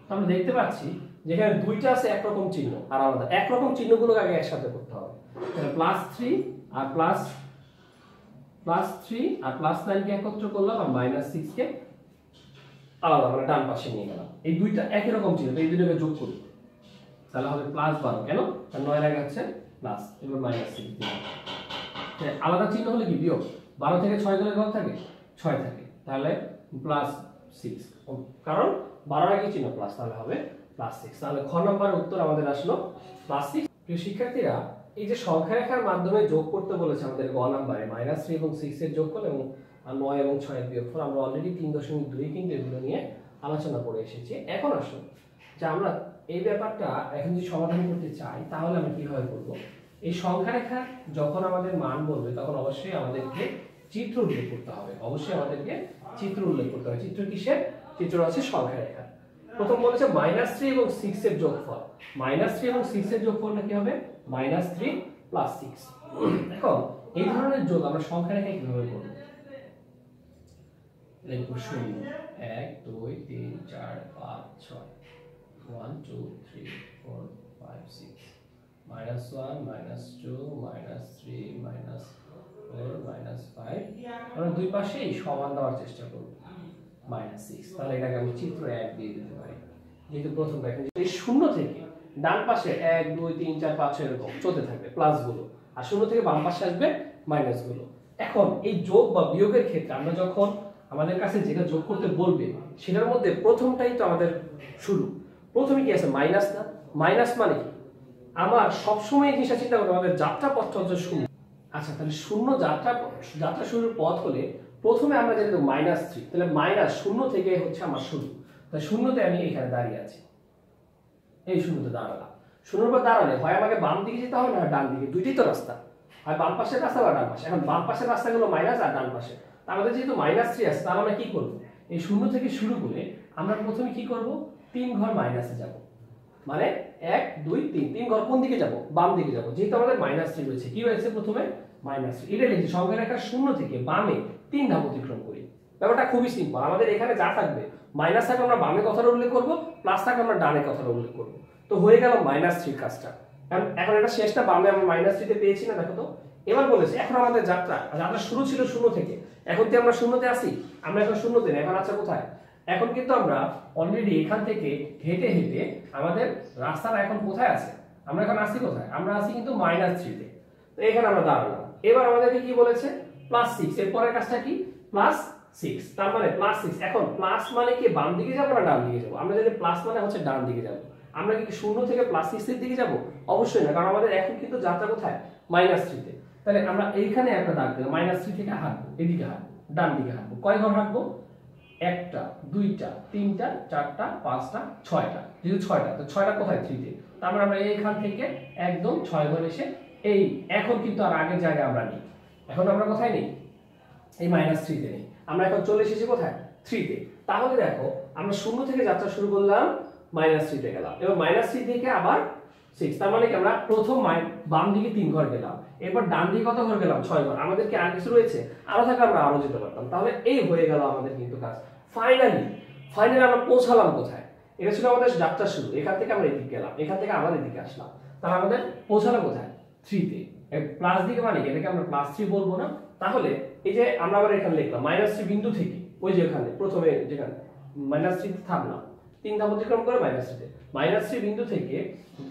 S1: তো আমরা দেখতে পাচ্ছি যেখানে দুইটা আছে একরকম চিহ্ন আর আলাদা, একরকম চিহ্নগুলোকে আগে একসাথে করতে হবে। তাহলে +3 আর +3 আর +9 কে একত্র করলাম আর -6 কে আলাদা মানে ডান পাশে নিয়ে গেলাম। এই দুইটা একই রকম চিহ্ন, এই দুটোকে যোগ করি তাহলে হবে +12। কেন, কারণ 9 এর আগে হচ্ছে প্লাস, এবার -6 দিলাম। আলাদা চিহ্ন হলে কি বিয়োগ, 12 থেকে 6 গেলে কত থাকে 6 থাকে, তাহলে +6, কারণ 12 এর আগে চিহ্ন প্লাস, তাহলে হবে +6। তাহলে খ নম্বরের উত্তর আমাদের আসলো +6। প্রিয় শিক্ষার্থীরা এই যে সংখ্যা রেখার মাধ্যমে যোগ করতে বলেছে আমাদের গ নম্বরে, -3 এবং 6 এর যোগফল এবং 9 এবং 6 এর বিয়োগফল, আমরা অলরেডি 3.2 কিন্তু এগুলো নিয়ে আলোচনা করে এসেছি। এখন আসুন যে আমরা এই ব্যাপারটা এখন যদি সমাধান করতে চাই তাহলে আমরা কিভাবে করব। এই সংখ্যা রেখা যখন আমাদের মান বলবে তখন অবশ্যই আমাদেরকে চিত্র উল্লেখ করতে হবে, অবশ্যই আমাদেরকে চিত্র উল্লেখ করতে হবে। চিত্র কিসের? চিত্র আছে সংখ্যা রেখা। প্রথম বলেছে -3 এবং 6 এর যোগফল, -3 এবং 6 এর যোগফলটা কি হবে -3 প্লাস 6। এখন এই ধরনের যোগ আমরা সংখ্যা রেখায় কিভাবে করব। লিখব 0 1 2 3 4 5 6 1 2 3 4 5 6 -1 -2 -3 -4 -5, আমরা দুই পাশেই সমান দেওয়ার চেষ্টা করব -6। তাহলে এটাকে আমি চিত্র 1 দিয়ে দিতে পারি, যেহেতু প্রথম দেখেন এই শূন্য থেকে ডান পাশে 1 2 3 4 5 6 এরকম চলতে থাকবে প্লাস গুলো, আর শূন্য থেকে বাম পাশে আসবে মাইনাস গুলো। এখন এই যোগ বা বিয়োগের ক্ষেত্রে আমরা যখন আমাদের কাছে যেটা যোগ করতে বলবে সেটার মধ্যে প্রথমটাই তো আমাদের শুরু, প্রথমে কি আছে মাইনাস না, মাইনাস মানে কি আমার সবসময় এই জিনিসটা চিন্তা করতে আমাদের যাত্রা পথ হচ্ছে শূন্য। আচ্ছা তাহলে শূন্য যাত্রা শুরুর পথ হলে প্রথমে আমরা যেহেতু -3, তাহলে মাইনাস শূন্য থেকে হচ্ছে আমার শুরু। তাহলে শূন্যতে আমি এখানে দাঁড়িয়ে আছি, এই শূন্যতে দাঁড়ালাম। শূন্যর পর দাঁড়ালে হয় আমাকে বাম দিকে যেতে হবে না ডান দিকে, দুইটাই তো রাস্তা, হয় বাম পাশের রাস্তা বা ডান পাশে। এখন বাম পাশের রাস্তাগুলো মাইনাস আর ডান পাশে, আমাদের যেহেতু -3 আছে তাহলে আমরা কি করব, এই শূন্য থেকে শুরু করে আমরা প্রথমে কি করব 3 ঘর মাইনাসে যাব, মানে 1 2 3, 3 ঘর কোন দিকে যাব, বাম দিকে যাব। যেহেতু আমাদের -3 রয়েছে, কি হয়েছে প্রথমে -3, এটা লিখি সংখ্যা রেখার শূন্য থেকে বামে 3 ধাপ অতিক্রম করি। ব্যাপারটা খুবই সিম্পল, আমাদের এখানে যা থাকবে মাইনাস থাকলে আমরা বামে কথাটা উল্লেখ করব, প্লাস থাকলে আমরা ডানে কথাটা উল্লেখ করব। তো হয়ে গেল -3 কাজটা। এখন এটা শেষটা বামে আমরা -3 তে পেয়েছি না, দেখো তো। এবার বলেছে এখন আমাদের যাত্রা শুরু ছিল শূন্য থেকে, এখন কি আমরা শূন্যতে আসি, আমরা এখন শূন্যতে না, এখন আছে কোথায়, এখন কিন্তু আমরা অলরেডি এখান থেকে হেঁটে হেঁটে আমাদের রাস্তাটা এখন কোথায় আছে, আমরা এখন আসি কোথায়, আমরা আসি কিন্তু -3 তে। তো এখানে আমরা দাঁড়ালাম। এবার আমাদেরকে কি বলেছে +6, এর পরের কাজটা কি +6, তার মানে +6। এখন প্লাস মানে কি বাম দিকে যাবো না ডান দিকে যাবো, আমরা জানি প্লাস মানে হচ্ছে ডান দিকে যাবো। আমরা কি শূন্য থেকে +6 এর দিকে যাব, অবশ্যই না, কারণ আমাদের এখন কিন্তু যাত্রা কোথায় -3 তে। তাহলে আমরা এইখানে একটা দাগ দিলাম, -3 থেকে হাঁটবো, এদিকে হাঁটবো, ডান দিকে হাঁটবো। কয় ঘর হাঁটবো, 1টা 2টা 3টা 4টা 5টা 6টা, যেহেতু 6টা, তো 6টা কোথায় 3 তে। তারপর আমরা এইখান থেকে একদম 6 ঘর এসে এই এখন কিন্তু আর আগের জায়গায় আমরা নেই, এখন আমরা কোথায় নেই, এই -3 তে নেই, আমরা এখন চলে এসেছি কোথায় 3 তে। তাহলে দেখো আমরা শূন্য থেকে যাত্রা শুরু করলাম, -3 তে গেলাম, এবার -3 থেকে আবার 6, তার মানে কি আমরা প্রথম বাম দিকে 3 ঘর গেলাম, এরপর ডান দিকে কত ঘর গেলাম 6 ঘর। আমাদের কি আর কিছু রয়েছে, আরো থাকলে আমরা আরো যেতে পারতাম। তাহলে এই হয়ে গেল আমাদের কিন্তু কাজ। ফাইনালি আমরা পৌঁছালাম কোথায়, এটা ছিল আমাদের যাত্রা শুরু, এখান থেকে আমরা এদিকে গেলাম, এখান থেকে আবার এদিকে আসলাম, তাহলে আমাদের পৌঁছালাম কোথায় 3 তে। প্লাস দিকে মানে এটাকে আমরা +3 বলবো না। তাহলে এই যে আমরা আবার এখানে লিখলাম -3 বিন্দু থেকে, ওই যে এখানে প্রথমে যেখানে -3 তে থামলাম, 3 ধাপ অতিক্রম করে -3 তে, -3 বিন্দু থেকে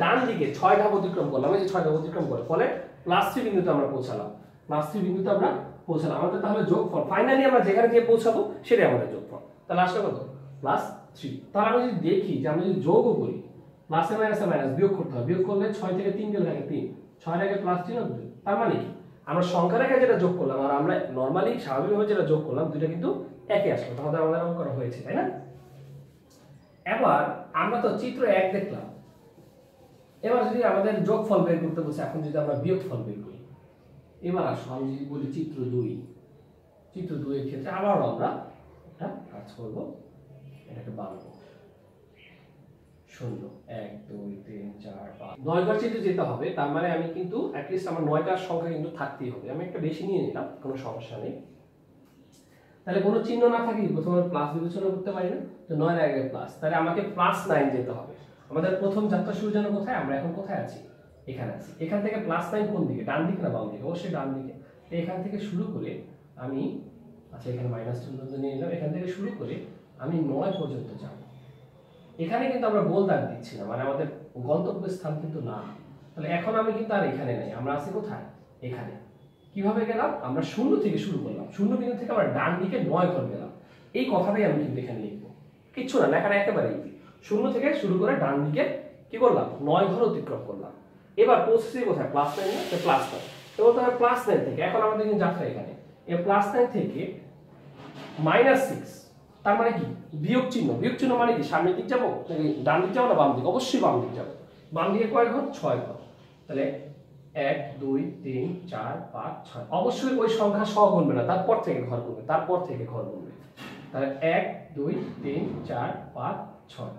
S1: ডান দিকে 6 ধাপ অতিক্রম করলাম, এই যে 6 ধাপ অতিক্রম করে ফলে +3 বিন্দুতে আমরা পৌঁছালাম, +3 বিন্দুতে আমরা পৌঁছালাম। আমাদের তাহলে যোগফল ফাইনালি আমরা যেখানে গিয়ে পৌঁছাবো সেটাই আমাদের যোগফল। তাহলে আসলে কত +3। তাহলে আমরা যদি দেখি যে আমরা যদি যোগও করি, প্লাসে মাইনাসে মাইনাস বিয়োগ করতে হবে, বিয়োগ করলে 6 থেকে 3 গেলে থাকে 3, 6 থেকে +3 হবে 2। তার মানে কি আমরা সংখ্যা রেখায় যেটা যোগ করলাম আর আমরা নরমালি স্বাভাবিকভাবে যেটা যোগ করলাম দুটো কিন্তু একই আসলো, তাহলে আমাদের অঙ্ক করা হয়েছে, তাই না। এবার আমরা তো চিত্র 1 দেখলাম, এবার যদি আমাদের যোগফল বের করতে বসে, এখন যদি আমরা বিয়োগফল বের করি, এবার আসো আমি যদি বলি চিত্র 2, চিত্র 2 এর ক্ষেত্রে আবারও আমরা একটা কাজ করব, এটাকে বানাবো 0 1 2 3 4 5 9 বার চিত্র যেতে হবে। তার মানে আমি কিন্তু অ্যাটলিস্ট আমার 9টার সংখ্যা কিন্তু থাকতেই হবে। আমি একটা বেশি নিয়ে নিলাম, কোনো সমস্যা নেই। তাহলে কোনো চিহ্ন না থাকে প্রথমে প্লাস বিবেচনা করতে পারি না, তো 9 এর আগে প্লাস, তাহলে আমাকে +9 যেতে হবে। আমাদের প্রথম যাত্রা শুরু যেন কোথায়, আমরা এখন কোথায় আছি, এখানে আছি। এখান থেকে +9 কোন দিকে, ডান দিকে না বাম দিকে, অবশ্যই ডান দিকে। এখান থেকে শুরু করে আমি, আচ্ছা এখানে মাইনাস পর্যন্ত নিয়ে নিলাম, এখান থেকে শুরু করে আমি 9 পর্যন্ত যাব। এখানে কিন্তু আমরা গোল দাগ দিচ্ছি না, মানে আমাদের গন্তব্য স্থান কিন্তু না। তাহলে এখন আমি কিন্তু আর এখানে নাই, আমরা আছি কোথায়, এখানে। কিভাবে গেলাম, আমরা 0 থেকে শুরু করলাম, 0 বিন্দু থেকে আমরা ডান দিকে 9 ঘর গেলাম। এই কথাটাই আমি কিন্তু এখানে লিখবো, কিচ্ছু না লেখাটা একেবারে ইজি। 0 থেকে শুরু করে ডান দিকে কি করলাম 9 ঘর অতিক্রম করলাম। এবার পৌঁছেছি কোথায়, +9 না, তো +9। এবার তাহলে +9 থেকে এখন আমাদের কিন্তু যাত্রা এখানে, এই +9 থেকে -6, তার মানে কি বিয়োগ চিহ্ন, বিয়োগ চিহ্ন মানে কি সামনের দিক যাবো নাকি ডান দিক যাবো না বাম দিক, অবশ্যই বাম দিক যাবো। বাম দিকে কয় ঘর, 6 ঘর। তাহলে 1 2 3 4 5 6, অবশ্যই ওই সংখ্যা সহ গুনবে না, তারপর থেকে ঘর গুনবে, তারপর থেকে ঘর গুনবে। তাহলে 1 2 3 4 5 6,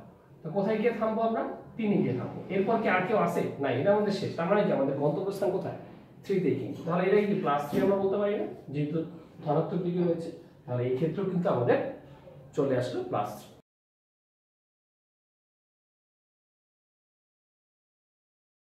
S1: তো কোথায় গিয়ে থামবো আমরা, 3 এ গিয়ে থামবো। এরপর কি আর কেউ আসে না, এটা আমাদের শেষ। তার মানে কি আমাদের গন্তব্যস্থান কোথায়, 3 তে কিন্তু। তাহলে এটা কি +3 আমরা বলতে পারি না, যেহেতু ধনাত্মক দিকে রয়েছে। তাহলে এই ক্ষেত্রেও কিন্তু আমাদের চলে আসলো +3।